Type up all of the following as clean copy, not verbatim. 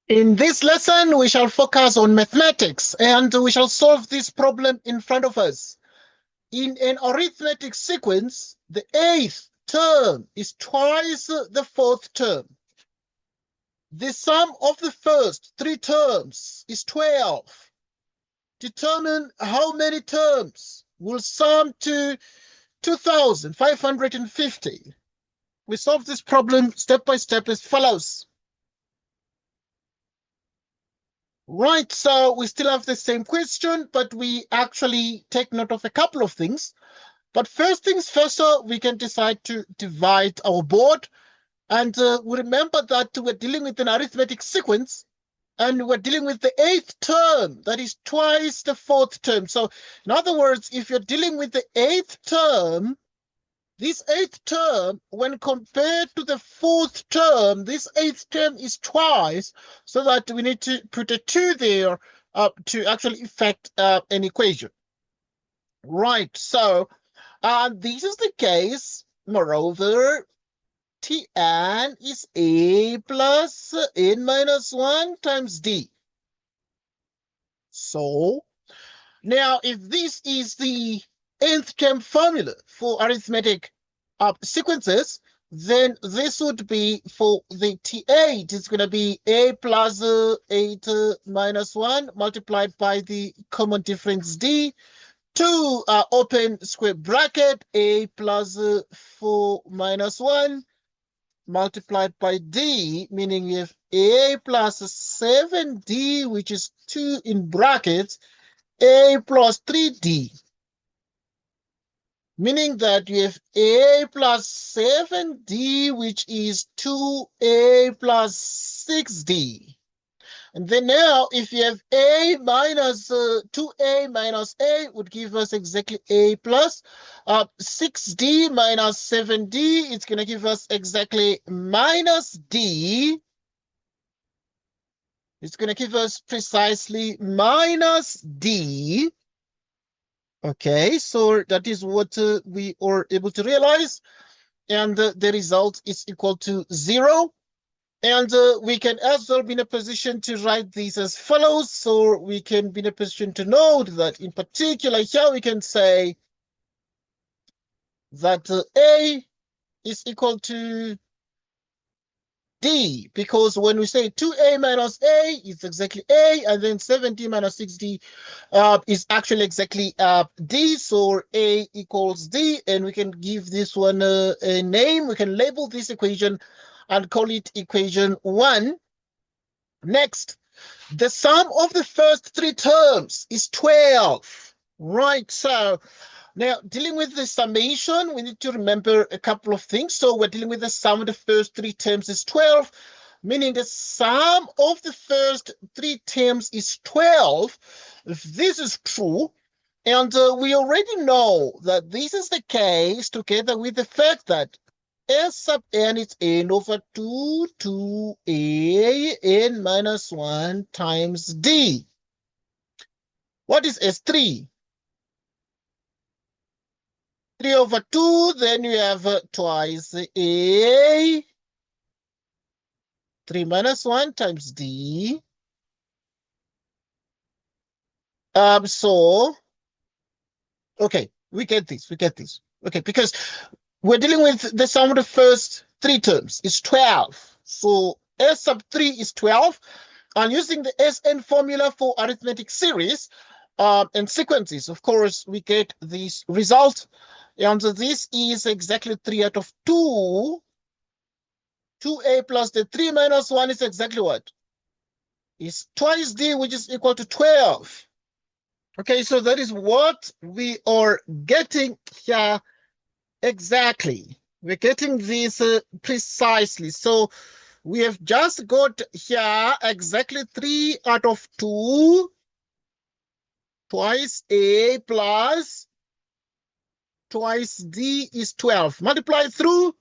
In this lesson, we shall focus on mathematics and we shall solve this problem in front of us. In an arithmetic sequence, the eighth term is twice the fourth term. The sum of the first three terms is 12. Determine how many terms will sum to 2,550. We solve this problem step by step as follows. Right, so we still have the same question, but we actually take note of a couple of things. But first things first, so we can decide to divide our board. And we remember that we're dealing with an arithmetic sequence, and we're dealing with the eighth term, that is twice the fourth term. So in other words, if you're dealing with the eighth term, this eighth term, when compared to the fourth term, this eighth term is twice, so that we need to put a 2 there to actually effect an equation. Right, so this is the case. Moreover, Tn is a plus n minus 1 times d. So now, if this is the nth term formula for arithmetic sequences, then this would be for the T8, it's going to be a plus 8 minus 1 multiplied by the common difference d, to open square bracket, a plus 4 minus 1 multiplied by d, meaning we have a plus 7d, which is 2 in brackets, a plus 3d, meaning that you have a plus 7d, which is 2a plus 6d. And then now, if you have a minus 2a minus a would give us exactly a plus 6d minus 7d, it's going to give us exactly minus d. It's going to give us precisely minus d. Okay, so that is what we are able to realize, and the result is equal to 0. And we can as well be in a position to write these as follows. So we can be in a position to note that in particular here we can say that A is equal to D, because when we say 2a minus a is exactly a, and then 7d minus 6d is actually exactly d, so a equals d, and we can give this one a name. We can label this equation and call it equation 1. Next, the sum of the first three terms is 12. Right, so now, dealing with the summation, we need to remember a couple of things. So we're dealing with the sum of the first three terms is 12, meaning the sum of the first three terms is 12. If this is true, and we already know that this is the case together with the fact that S sub n is n over 2 2a n minus 1 times d. What is S3? 3 over 2, then you have twice a, 3 minus 1 times d. Okay, we get this. Okay, because we're dealing with the sum of the first three terms. It's 12. So S sub 3 is 12. And using the Sn formula for arithmetic series and sequences, of course, we get this result. And this is exactly 3 out of 2. 2a plus the 3 minus 1 is exactly what? Is twice d, which is equal to 12. Okay, so that is what we are getting here exactly. We're getting this precisely. So we have just got here exactly 3 out of 2 twice a plus twice d is 12. Multiply through,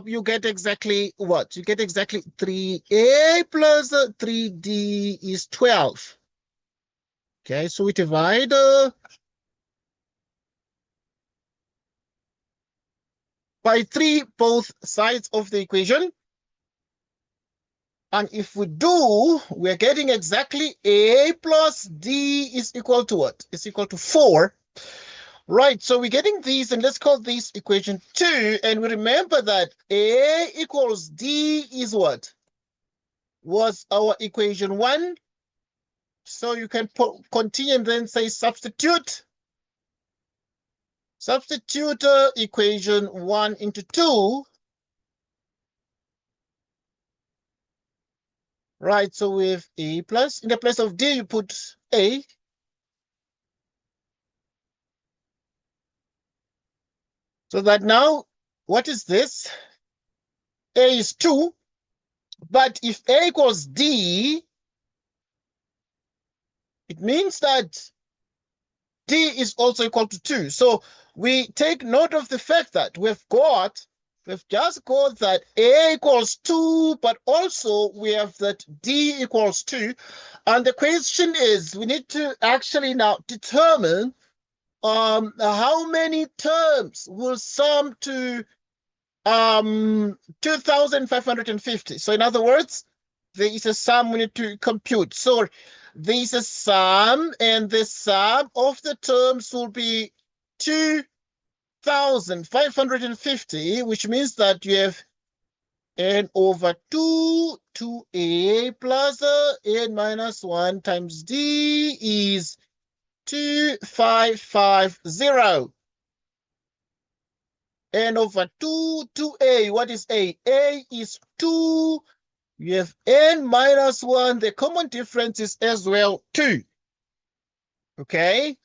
you get exactly what? You get exactly 3a plus 3d is 12. Okay, so we divide by 3 both sides of the equation. And if we do, we're getting exactly A plus D is equal to what? It's equal to 4. Right, so we're getting these, and let's call this equation 2. And we remember that A equals D is what? Was our equation 1. So you can continue and then say substitute. Substitute equation 1 into 2. Right, so we have A plus. In the place of D, you put A. So that now, what is this? A is 2. But if A equals D, it means that D is also equal to 2. So we take note of the fact that we've just got that A equals 2, but also we have that D equals 2. And the question is, we need to actually now determine how many terms will sum to 2,550. So in other words, there is a sum we need to compute. So there is a sum, and the sum of the terms will be 2,550, which means that you have n over 2, 2a plus n minus 1 times d is 2,550. N over 2, 2a. What is a? A is 2. You have n minus 1. The common difference is as well 2. Okay?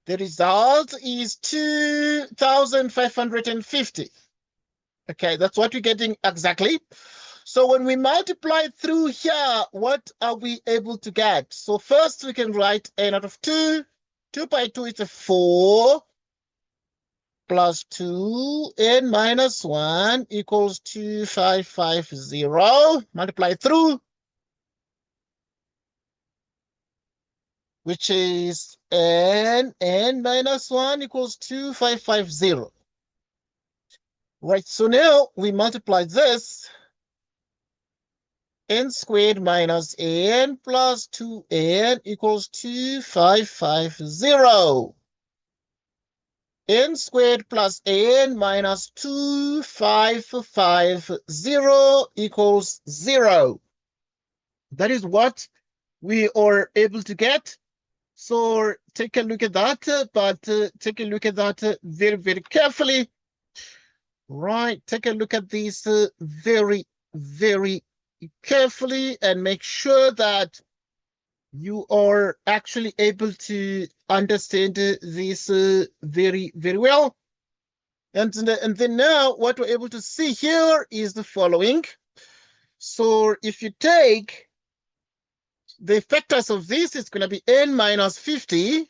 The result is 2,550. Okay, that's what we're getting exactly. So when we multiply through here, what are we able to get? So first we can write n out of 2. 2 by 2 is a 4. Plus 2, n minus 1 equals 2,550. Multiply through, which is n minus 1 equals 2,550. Right, so now we multiply this. N squared minus n plus 2n equals 2,550. N squared plus n minus 2,550 equals 0. That is what we are able to get. So take a look at that, but take a look at that very, very carefully. Right, take a look at these very, very carefully and make sure that you are actually able to understand this very, very well. And then now what we're able to see here is the following. So if you take the factors of this, it's going to be n minus 50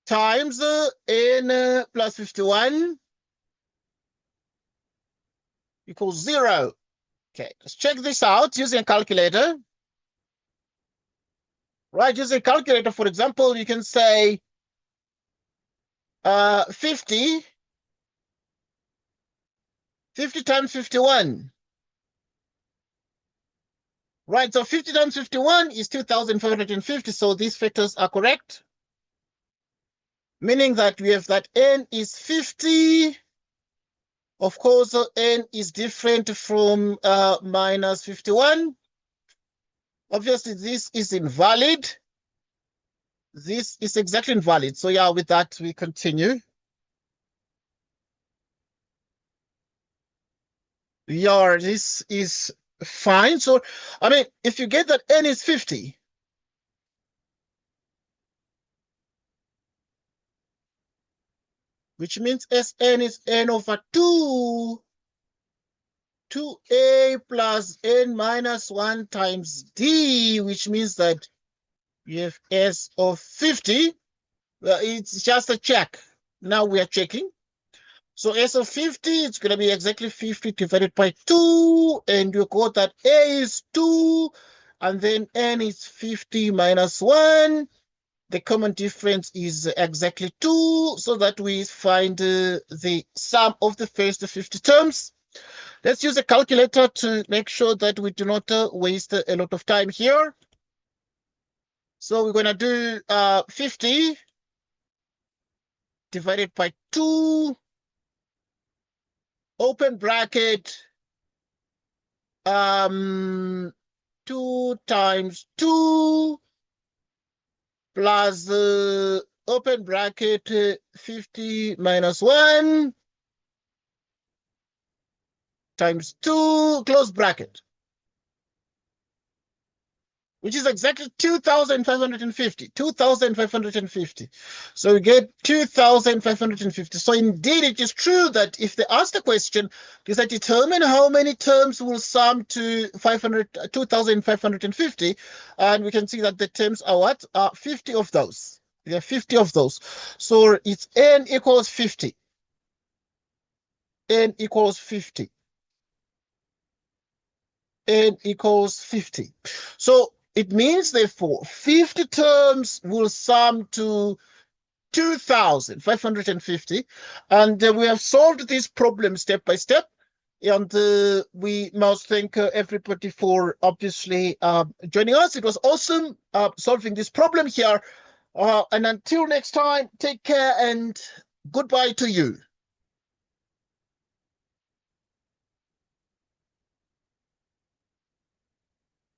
times n plus 51 equals 0. Okay, let's check this out using a calculator. Right, using a calculator, for example, you can say 50 times 51. Right, so 50 times 51 is 2,550, so these factors are correct. Meaning that we have that n is 50. Of course, n is different from minus 51. Obviously, this is invalid. This is exactly invalid. So yeah, with that, we continue. Yeah, this is fine. So, I mean, if you get that n is 50, which means Sn is n over 2, 2a plus n minus 1 times d, which means that you have S of 50. It's just a check. Now we are checking. So S of 50, it's going to be exactly 50 divided by 2. And you got that A is 2. And then N is 50 minus 1. The common difference is exactly 2. So that we find the sum of the first 50 terms. Let's use a calculator to make sure that we do not waste a lot of time here. So we're going to do 50 divided by 2, open bracket, 2 times 2 plus open bracket 50 minus 1 times 2 close bracket, which is exactly 2,550. 2,550. So we get 2,550. So indeed, it is true that if they ask the question, does that determine how many terms will sum to 2,550? And we can see that the terms are what? 50 of those. There are 50 of those. So it's n equals 50. N equals 50. N equals 50. So it means, therefore, 50 terms will sum to 2,550. And we have solved this problem step by step. And we must thank everybody for obviously joining us. It was awesome solving this problem here. And until next time, take care and goodbye to you.